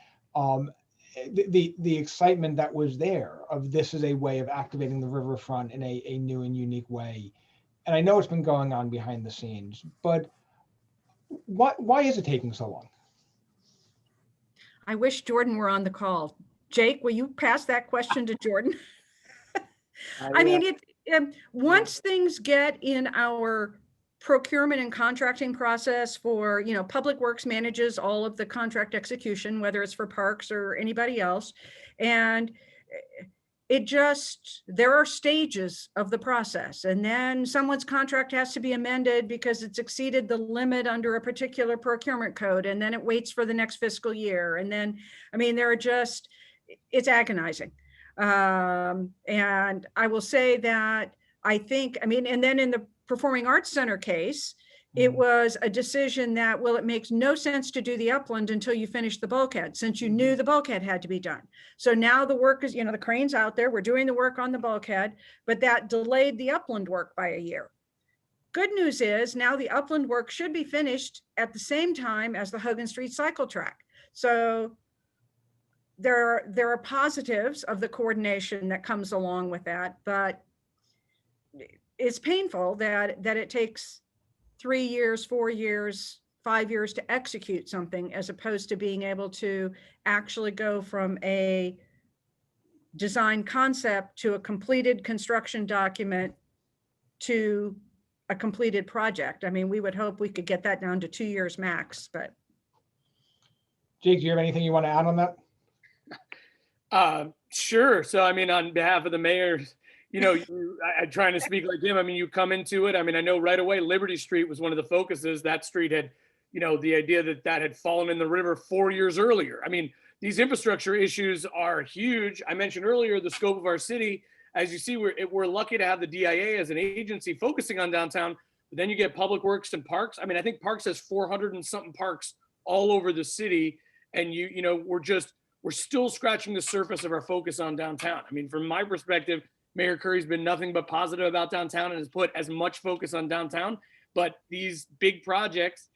the excitement that was there of this is a way of activating the riverfront in a new and unique way. And I know it's been going on behind the scenes, but why is it taking so long? I wish Jordan were on the call. Jake, will you pass that question to Jordan? I mean, once things get in our procurement and contracting process for, Public Works manages all of the contract execution, whether it's for parks or anybody else. And there are stages of the process. And then someone's contract has to be amended because it's exceeded the limit under a particular procurement code. And then it waits for the next fiscal year. And then, it's agonizing. And I will say that and then in the Performing Arts Center case, it was a decision that, it makes no sense to do the upland until you finish the bulkhead, since you knew the bulkhead had to be done. So now the work is, the crane's out there, we're doing the work on the bulkhead, but that delayed the upland work by a year. Good news is now the upland work should be finished at the same time as the Hogan Street cycle track. So there are positives of the coordination that comes along with that, but it's painful that it takes 3 years, 4 years, 5 years to execute something, as opposed to being able to actually go from a design concept to a completed construction document to a completed project. I mean, we would hope we could get that down to 2 years max, but. Jake, do you have anything you want to add on that? Sure. So, on behalf of the mayor, I'm trying to speak like him. You come into it. I know right away, Liberty Street was one of the focuses. That street had, the idea that had fallen in the river 4 years earlier. These infrastructure issues are huge. I mentioned earlier the scope of our city. As you see, we're lucky to have the DIA as an agency focusing on downtown. But then you get Public Works and Parks. I think Parks has 400 and something parks all over the city. And we're still scratching the surface of our focus on downtown. From my perspective, Mayor Curry's been nothing but positive about downtown and has put as much focus on downtown. But these big projects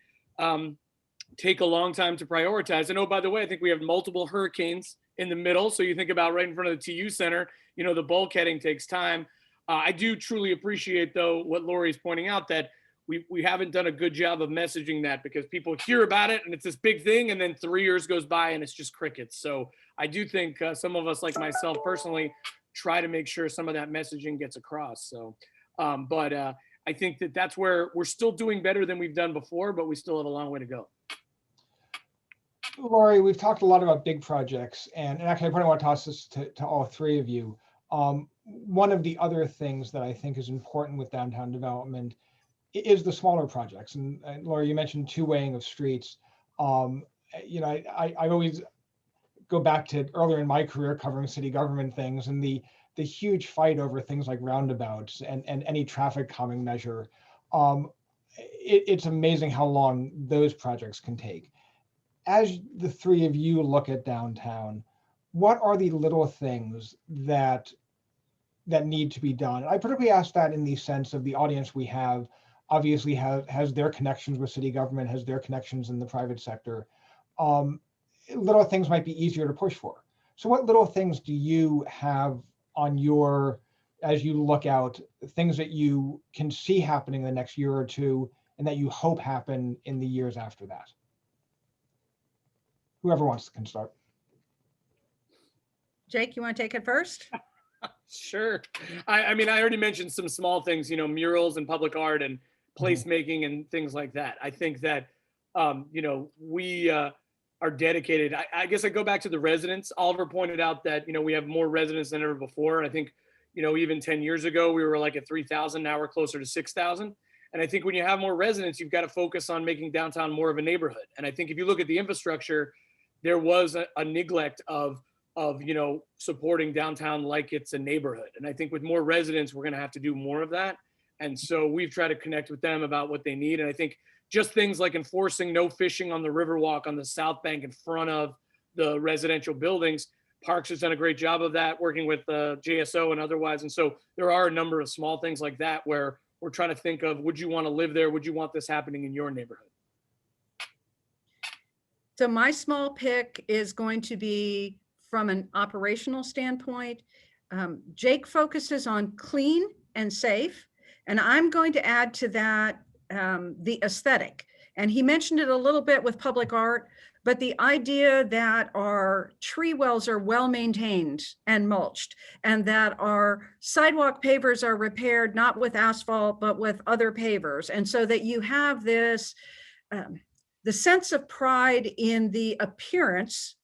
take a long time to prioritize. And by the way, I think we have multiple hurricanes in the middle. So you think about right in front of the TU Center, the bulkheading takes time. I do truly appreciate, though, what Lori's pointing out, that we haven't done a good job of messaging that, because people hear about it and it's this big thing, and then 3 years goes by and it's just crickets. So I do think some of us, like myself personally, try to make sure some of that messaging gets across. So, but I think that's where we're still doing better than we've done before, but we still have a long way to go. Lori, we've talked a lot about big projects, and actually I probably want to toss this to all three of you. One of the other things that I think is important with downtown development is the smaller projects. And Lori, you mentioned two-waying of streets. I always go back to earlier in my career covering city government things, and the huge fight over things like roundabouts and any traffic calming measure. It's amazing how long those projects can take. As the three of you look at downtown, what are the little things that need to be done? And I particularly ask that in the sense of the audience we have obviously has their connections with city government, has their connections in the private sector. Little things might be easier to push for. So what little things do you have on as you look out, things that you can see happening in the next year or two and that you hope happen in the years after that? Whoever wants can start. Jake, you want to take it first? Sure. I already mentioned some small things, murals and public art and placemaking and things like that. I think that, we are dedicated. I guess I go back to the residents. Oliver pointed out that, we have more residents than ever before. And I think, even 10 years ago, we were like at 3,000. Now we're closer to 6,000. And I think when you have more residents, you've got to focus on making downtown more of a neighborhood. And I think if you look at the infrastructure, there was a neglect of supporting downtown like it's a neighborhood. And I think with more residents, we're going to have to do more of that. And so we've tried to connect with them about what they need. And I think just things like enforcing no fishing on the Riverwalk on the south bank in front of the residential buildings. Parks has done a great job of that, working with JSO and otherwise. And so there are a number of small things like that where we're trying to think of, would you want to live there? Would you want this happening in your neighborhood? So my small pick is going to be from an operational standpoint. Jake focuses on clean and safe, and I'm going to add to that the aesthetic. And he mentioned it a little bit with public art, but the idea that our tree wells are well maintained and mulched, and that our sidewalk pavers are repaired, not with asphalt, but with other pavers. And so that you have this, the sense of pride in the appearance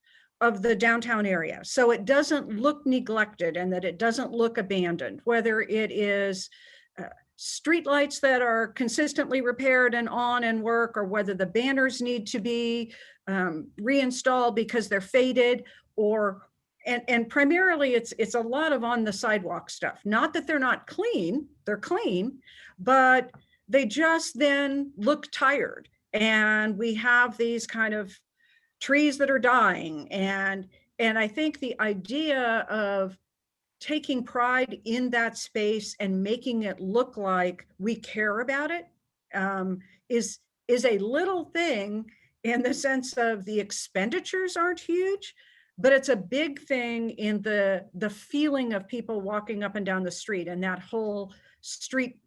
of the downtown area. So it doesn't look neglected and that it doesn't look abandoned, whether it is streetlights that are consistently repaired and on and work, or whether the banners need to be reinstalled because they're faded, or and primarily it's a lot of on the sidewalk stuff. Not that they're not clean, they're clean, but they just then look tired. And we have these kind of trees that are dying. And I think the idea of taking pride in that space and making it look like we care about it is a little thing, in the sense of the expenditures aren't huge, but it's a big thing in the feeling of people walking up and down the street, and that whole street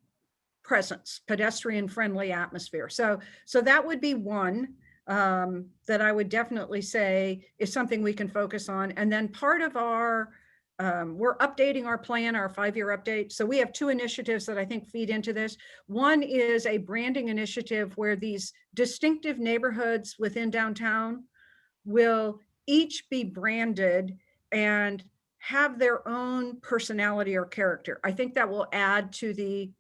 presence, pedestrian friendly atmosphere. So that would be one that I would definitely say is something we can focus on. And then part of our we're updating our plan, our 5-year update. So we have 2 initiatives that I think feed into this. One is a branding initiative where these distinctive neighborhoods within downtown will each be branded and have their own personality or character. I think that will add to the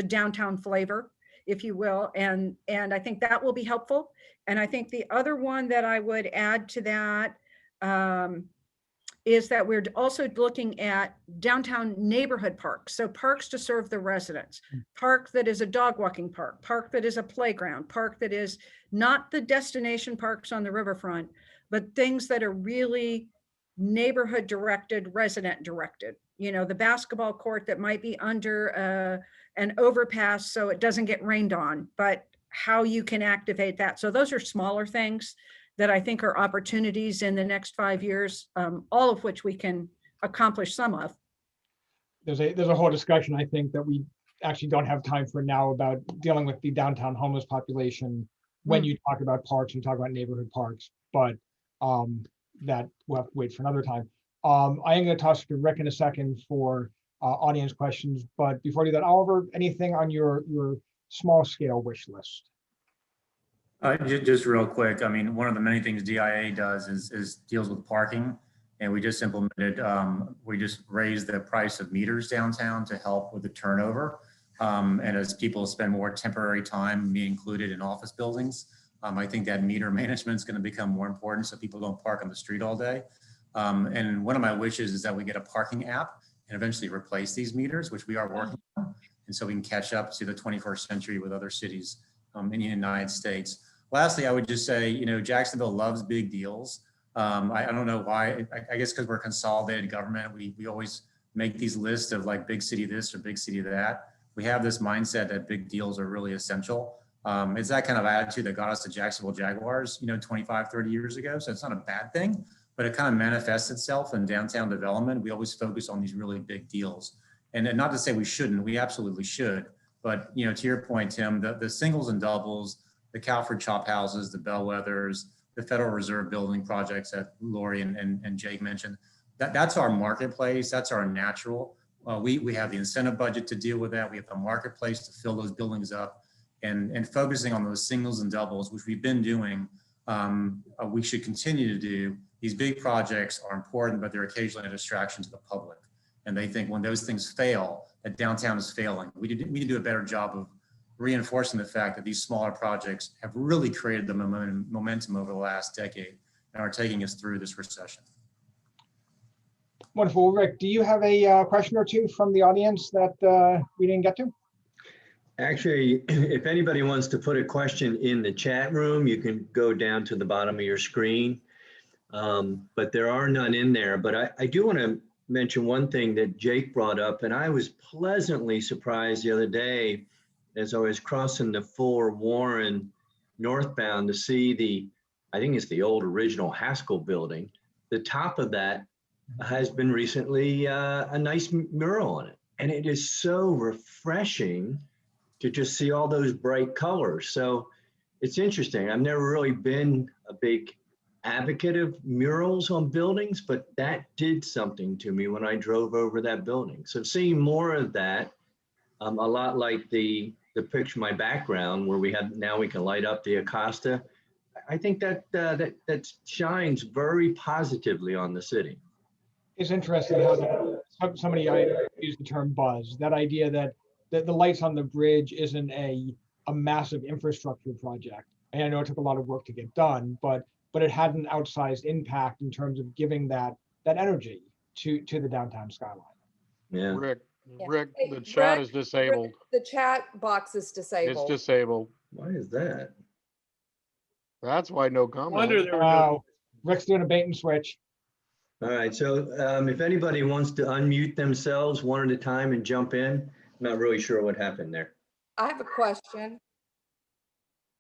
downtown flavor, if you will. And I think that will be helpful. And I think the other one that I would add to that is that we're also looking at downtown neighborhood parks. So parks to serve the residents, park that is a dog walking park, park that is a playground, park that is not the destination parks on the riverfront, but things that are really neighborhood directed, resident directed. You know, the basketball court that might be under an overpass so it doesn't get rained on, but how you can activate that. So those are smaller things that I think are opportunities in the next 5 years, all of which we can accomplish some of. There's a whole discussion, I think, that we actually don't have time for now about dealing with the downtown homeless population when you talk about parks and talk about neighborhood parks, but that we'll have to wait for another time. I am going to toss to Rick in a second for audience questions, but before I do that, Oliver, anything on your small scale wish list? Just real quick, I mean, one of the many things DIA does is deals with parking. And we just implemented, we just raised the price of meters downtown to help with the turnover. And as people spend more temporary time being included in office buildings, I think that meter management is going to become more important so people don't park on the street all day. And one of my wishes is that we get a parking app and eventually replace these meters, which we are working on. And so we can catch up to the 21st century with other cities in the United States. Lastly, I would just say, you know, Jacksonville loves big deals. I don't know why, I guess because we're consolidated government, we always make these lists of like big city this or big city that. We have this mindset that big deals are really essential. It's that kind of attitude that got us to Jacksonville Jaguars, you know, 25, 30 years ago. So it's not a bad thing, but it kind of manifests itself in downtown development. We always focus on these really big deals. And not to say we shouldn't, we absolutely should. But, you know, to your point, Tim, the singles and doubles, the Calford Chop Houses, the Bellwethers, the Federal Reserve building projects that Lori and Jake mentioned, that's our marketplace. That's our natural. We have the incentive budget to deal with that. We have the marketplace to fill those buildings up, and focusing on those singles and doubles, which we've been doing. We should continue to do. These big projects are important, but they're occasionally a distraction to the public. And they think when those things fail, that downtown is failing. We need to do a better job of reinforcing the fact that these smaller projects have really created the momentum over the last decade and are taking us through this recession. Wonderful. Rick, do you have a question or two from the audience that we didn't get to? Actually, if anybody wants to put a question in the chat room, you can go down to the bottom of your screen. But there are none in there. But I do want to mention one thing that Jake brought up, and I was pleasantly surprised the other day as I was crossing the Fuller Warren northbound to see I think it's the old original Haskell building. the top of that has been recently a nice mural on it. And it is so refreshing to just see all those bright colors. So it's interesting. I've never really been a big advocate of murals on buildings, but that did something to me when I drove over that building. So seeing more of that, a lot like the picture, my background, where we can light up the Acosta. I think that shines very positively on the city. It's interesting how somebody used the term buzz, that idea that the lights on the bridge isn't a massive infrastructure project. And I know it took a lot of work to get done, but it had an outsized impact in terms of giving that energy to the downtown skyline. Yeah. Rick, Yeah. Rick, Hey, the chat Rick, is disabled. The chat box is It's disabled. disabled. Why is that? That's why no Wonder comment. there were no. Wow, Rick's doing a bait and switch. All right, so if anybody wants to unmute themselves one at a time and jump in, I'm not really sure what happened there. I have a question.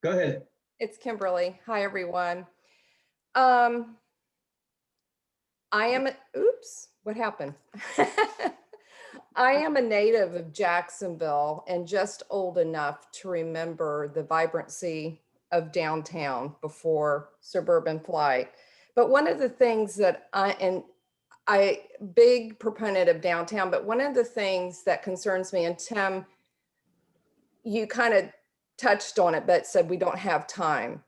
Go ahead. It's Kimberly. Hi, everyone. I am, oops, what happened? I am a native of Jacksonville and just old enough to remember the vibrancy of downtown before suburban flight. But one of the things that I big proponent of downtown, but one of the things that concerns me, and Tim, you kind of touched on it, but said we don't have time.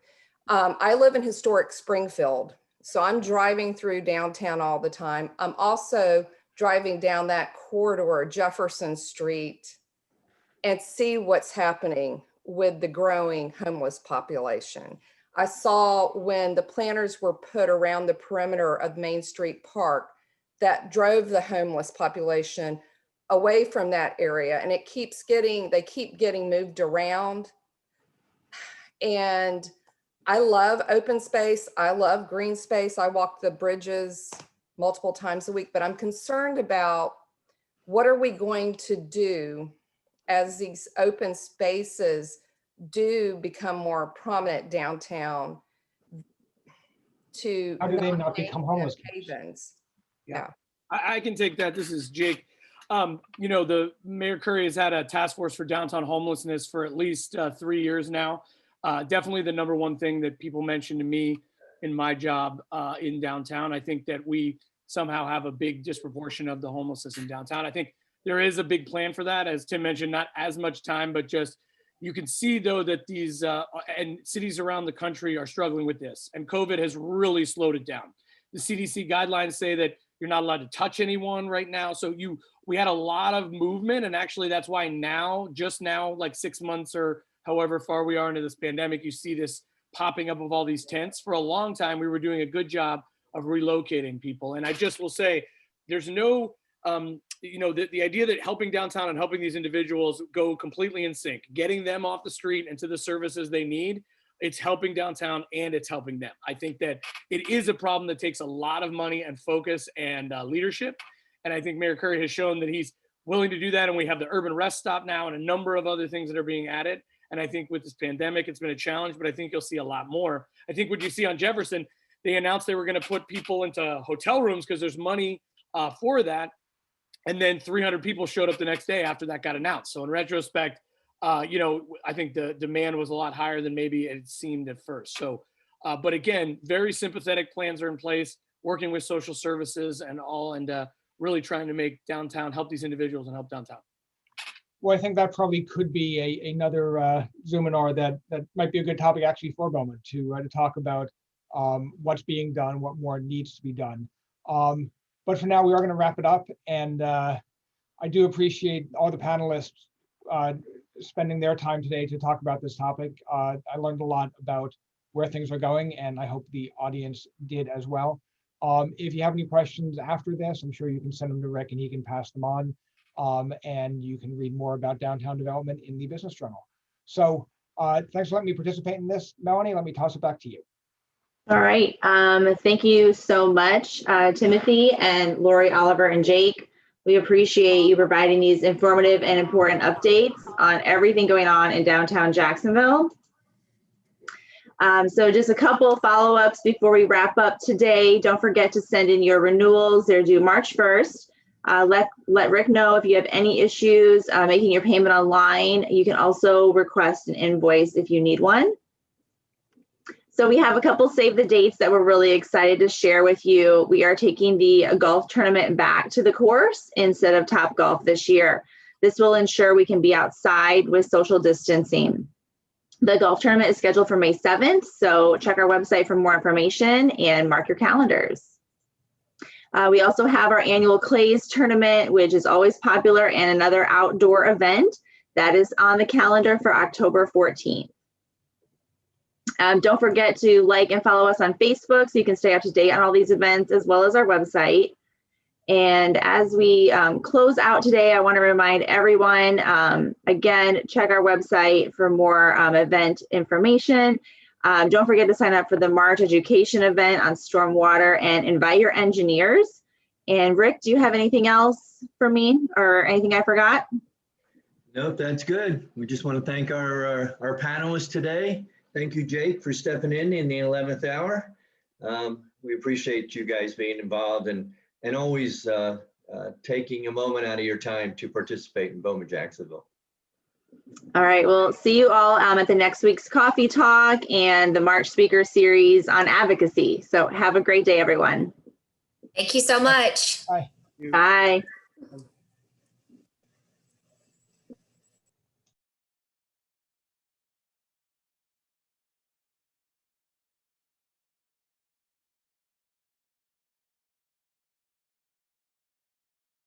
I live in historic Springfield, so I'm driving through downtown all the time. I'm also driving down that corridor, Jefferson Street, and see what's happening with the growing homeless population. I saw when the planters were put around the perimeter of Main Street Park that drove the homeless population away from that area, and they keep getting moved around. And I love open space. I love green space. I walk the bridges multiple times a week, but I'm concerned about what are we going to do as these open spaces do become more prominent downtown to How do they not become homeless? havens? I can take that. This is Jake. The Mayor Curry has had a task force for downtown homelessness for at least 3 years now. Definitely the number one thing that people mention to me in my job in downtown. I think that we somehow have a big disproportion of the homelessness in downtown. I think there is a big plan for that. As Tim mentioned, not as much time, but just you can see though that these and cities around the country are struggling with this, and COVID has really slowed it down. The CDC guidelines say that you're not allowed to touch anyone right now. So we had a lot of movement, and actually that's why just now, like 6 months or however far we are into this pandemic, you see this popping up of all these tents. For a long time, we were doing a good job of relocating people. And I just will say, there's no, the idea that helping downtown and helping these individuals go completely in sync, getting them off the street and to the services they need, it's helping downtown and it's helping them. I think that it is a problem that takes a lot of money and focus and leadership. And I think Mayor Curry has shown that he's willing to do that. And we have the urban rest stop now and a number of other things that are being added. And I think with this pandemic, it's been a challenge, but I think you'll see a lot more. I think what you see on Jefferson, they announced they were going to put people into hotel rooms because there's money for that. And then 300 people showed up the next day after that got announced. So in retrospect, I think the demand was a lot higher than maybe it seemed at first. So, but again, very sympathetic plans are in place, working with social services and all, and really trying to make downtown, help these individuals and help downtown. Well, I think that probably could be another Zoominar that might be a good topic actually for a moment to talk about what's being done, what more needs to be done. But for now, we are going to wrap it up. And I do appreciate all the panelists spending their time today to talk about this topic. I learned a lot about where things are going, and I hope the audience did as well. If you have any questions after this, I'm sure you can send them to Rick and he can pass them on. And you can read more about downtown development in the Business Journal. So thanks for letting me participate in this. Melanie, let me toss it back to you. All right. Thank you so much, Timothy and Lori, Oliver, and Jake. We appreciate you providing these informative and important updates on everything going on in downtown Jacksonville. So just a couple follow-ups before we wrap up today. Don't forget to send in your renewals. They're due March 1st. Let Rick know if you have any issues making your payment online. You can also request an invoice if you need one. So we have a couple save the dates that we're really excited to share with you. We are taking the golf tournament back to the course instead of Topgolf this year. This will ensure we can be outside with social distancing. The golf tournament is scheduled for May 7th, so check our website for more information and mark your calendars. We also have our annual Clays tournament, which is always popular, and another outdoor event that is on the calendar for October 14th. Don't forget to like and follow us on Facebook so you can stay up to date on all these events, as well as our website. And as we close out today, I want to remind everyone, again, check our website for more event information. Don't forget to sign up for the March education event on stormwater and invite your engineers. And Rick, do you have anything else for me or anything I forgot? Nope, that's good. We just want to thank our panelists today. Thank you, Jake, for stepping in the 11th hour. We appreciate you guys being involved and always taking a moment out of your time to participate in Bowman Jacksonville. All right, we'll see you all at the next week's coffee talk and the March speaker series on advocacy. So have a great day, everyone. Thank you so much. Bye. Bye.